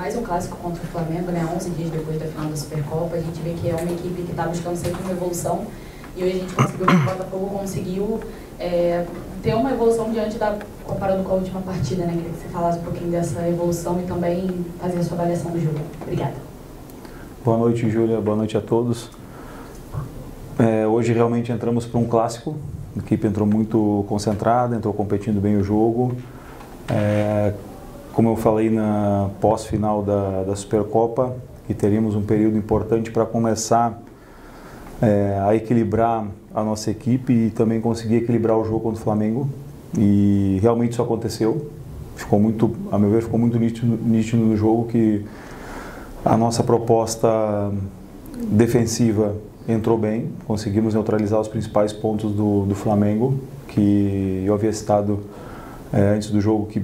mais um clássico contra o Flamengo, né? 11 dias depois da final da Supercopa. A gente vê que é uma equipe que está buscando sempre uma evolução. E hoje a gente conseguiu, o Botafogo conseguiu ter uma evolução comparando com a última partida, né? Queria que você falasse um pouquinho dessa evolução e também fazer a sua avaliação do jogo. Obrigada. Boa noite, Júlia. Boa noite a todos. Hoje realmente entramos para um clássico. A equipe entrou muito concentrada, entrou competindo bem o jogo. Como eu falei na pós-final da Supercopa, que teríamos um período importante para começar a equilibrar a nossa equipe e também conseguir equilibrar o jogo contra o Flamengo. E realmente isso aconteceu. Ficou muito, a meu ver, ficou muito nítido no jogo que a nossa proposta defensiva entrou bem, conseguimos neutralizar os principais pontos do Flamengo, que eu havia citado antes do jogo que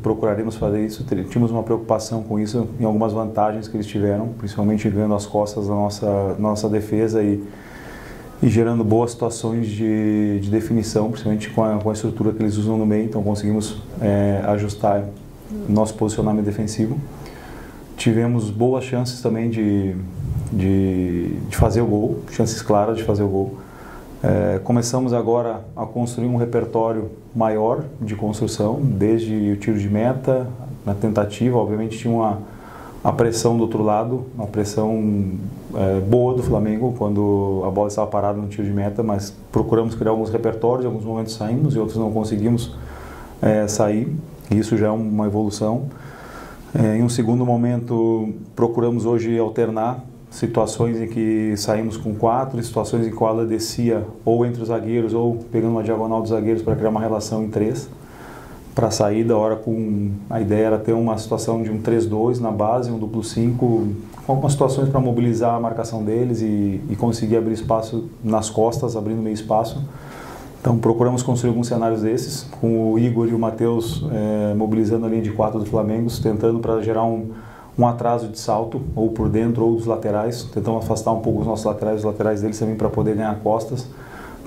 procuraremos fazer isso. Tínhamos uma preocupação com isso, em algumas vantagens que eles tiveram, principalmente ganhando as costas da nossa defesa e gerando boas situações de definição, principalmente com a estrutura que eles usam no meio. Então conseguimos ajustar nosso posicionamento defensivo. Tivemos boas chances também de fazer o gol, chances claras de fazer o gol. Começamos agora a construir um repertório maior de construção, desde o tiro de meta, na tentativa, obviamente tinha a pressão do outro lado, uma pressão boa do Flamengo quando a bola estava parada no tiro de meta, mas procuramos criar alguns repertórios, em alguns momentos saímos e outros não conseguimos sair, e isso já é uma evolução. Em um segundo momento, procuramos hoje alternar situações em que saímos com 4, situações em que a bola descia ou entre os zagueiros ou pegando uma diagonal dos zagueiros para criar uma relação em 3 para a saída. A ideia era ter uma situação de um 3-2 na base, um duplo 5, com algumas situações para mobilizar a marcação deles e conseguir abrir espaço nas costas, abrindo meio espaço. Então procuramos construir alguns cenários desses, com o Igor e o Matheus mobilizando a linha de 4 do Flamengo, tentando para gerar um atraso de salto, ou por dentro ou dos laterais. Tentamos afastar um pouco os laterais deles também para poder ganhar costas,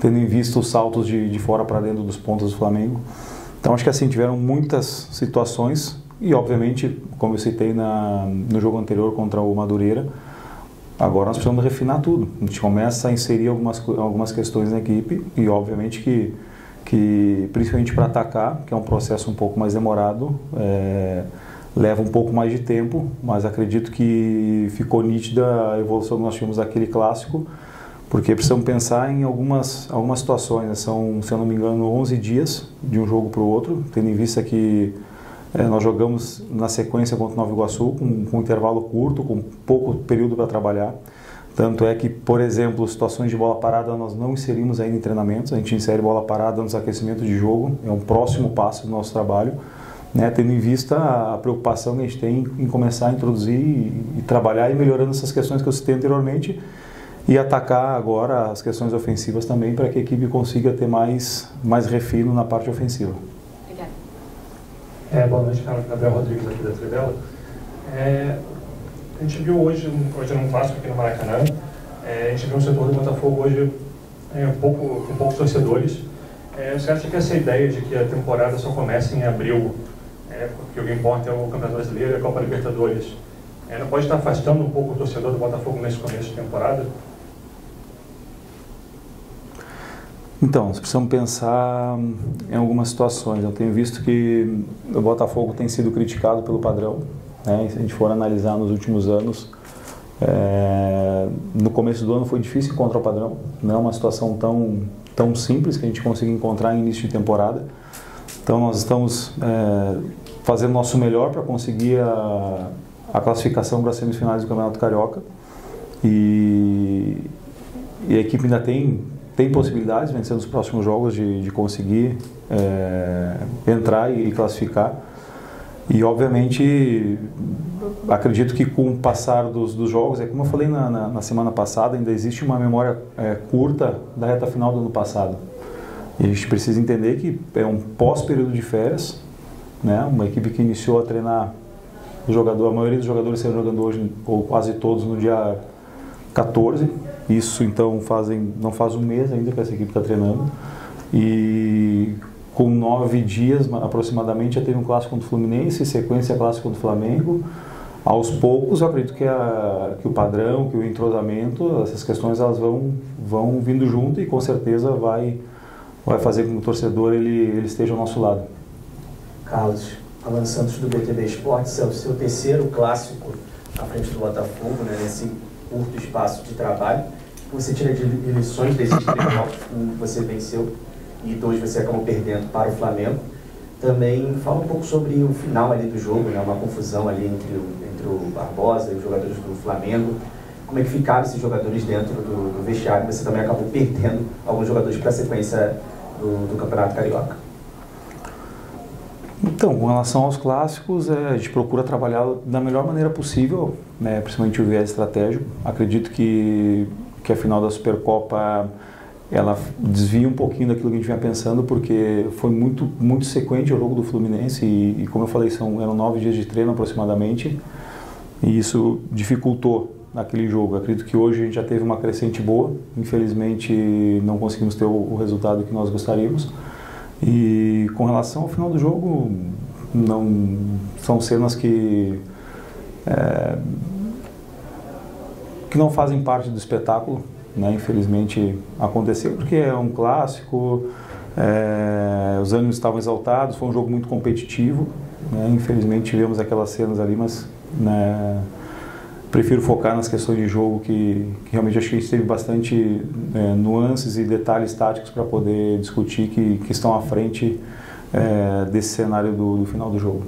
tendo em vista os saltos de fora para dentro dos pontas do Flamengo. Então acho que assim, tiveram muitas situações e obviamente, como eu citei no jogo anterior contra o Madureira, agora nós precisamos refinar tudo. A gente começa a inserir algumas questões na equipe e obviamente que principalmente para atacar, que é um processo um pouco mais demorado, leva um pouco mais de tempo, mas acredito que ficou nítida a evolução que nós tivemos daquele clássico, porque precisamos pensar em algumas situações, né? São, se eu não me engano, 11 dias de um jogo para o outro, tendo em vista que nós jogamos na sequência contra o Nova Iguaçu, com um intervalo curto, com pouco período para trabalhar. Tanto é que, por exemplo, situações de bola parada nós não inserimos ainda em treinamentos, a gente insere bola parada nos aquecimentos de jogo, é um próximo passo do nosso trabalho, né, tendo em vista a preocupação que a gente tem em começar a introduzir e trabalhar e melhorando essas questões que eu citei anteriormente e atacar agora as questões ofensivas também para que a equipe consiga ter mais refino na parte ofensiva. Obrigada. Boa noite, Gabriel Rodrigues aqui da Trivela. A gente viu hoje num clássico aqui no Maracanã, a gente viu um setor do Botafogo hoje com poucos torcedores. Você acha que essa ideia de que a temporada só começa em abril, porque o que importa é o Campeonato Brasileiro e a Copa Libertadores, não pode estar afastando um pouco o torcedor do Botafogo nesse começo de temporada? Então, nós precisamos pensar em algumas situações. Eu tenho visto que o Botafogo tem sido criticado pelo padrão, né? Se a gente for analisar nos últimos anos, no começo do ano foi difícil encontrar o padrão, não é uma situação tão simples que a gente consiga encontrar em início de temporada. Então nós estamos fazendo o nosso melhor para conseguir a classificação para as semifinais do Campeonato Carioca e a equipe ainda tem possibilidades, vencendo os próximos jogos, de conseguir entrar e classificar. E obviamente acredito que com o passar dos jogos, como eu falei na semana passada, ainda existe uma memória curta da reta final do ano passado. E a gente precisa entender que é um pós-período de férias, né? Uma equipe que iniciou a treinar, a maioria dos jogadores estão jogando hoje, ou quase todos, no dia 14. Isso então não faz um mês ainda que essa equipe está treinando. E com 9 dias aproximadamente já teve um clássico contra o Fluminense, sequência clássico contra o Flamengo. aos poucos, eu acredito que o padrão, que o entrosamento, essas questões elas vão vindo junto e com certeza vai fazer com que o torcedor ele esteja ao nosso lado. Carlos, Alan Santos do BTB Esportes, é o seu terceiro clássico à frente do Botafogo, né, nesse curto espaço de trabalho. Você tira de lições desses 3 jogos que você venceu e 2 você acabou perdendo para o Flamengo. Também fala um pouco sobre o final ali do jogo, né, uma confusão ali entre o Barbosa e os jogadores do Flamengo. Como é que ficaram esses jogadores dentro do vestiário? Você também acabou perdendo alguns jogadores para a sequência do Campeonato Carioca. Então, com relação aos clássicos, a gente procura trabalhar da melhor maneira possível, né, principalmente o viés estratégico. Acredito que a final da Supercopa ela desvia um pouquinho daquilo que a gente vinha pensando, porque foi muito sequente o jogo do Fluminense e como eu falei, eram 9 dias de treino aproximadamente, e isso dificultou aquele jogo. Acredito que hoje a gente já teve uma crescente boa, infelizmente não conseguimos ter o resultado que nós gostaríamos. E com relação ao final do jogo, não são cenas que não fazem parte do espetáculo, né? Infelizmente aconteceu porque é um clássico, os ânimos estavam exaltados, foi um jogo muito competitivo, né? Infelizmente tivemos aquelas cenas ali, mas né, prefiro focar nas questões de jogo que realmente acho que a gente teve bastante nuances e detalhes táticos para poder discutir que estão à frente desse cenário do final do jogo.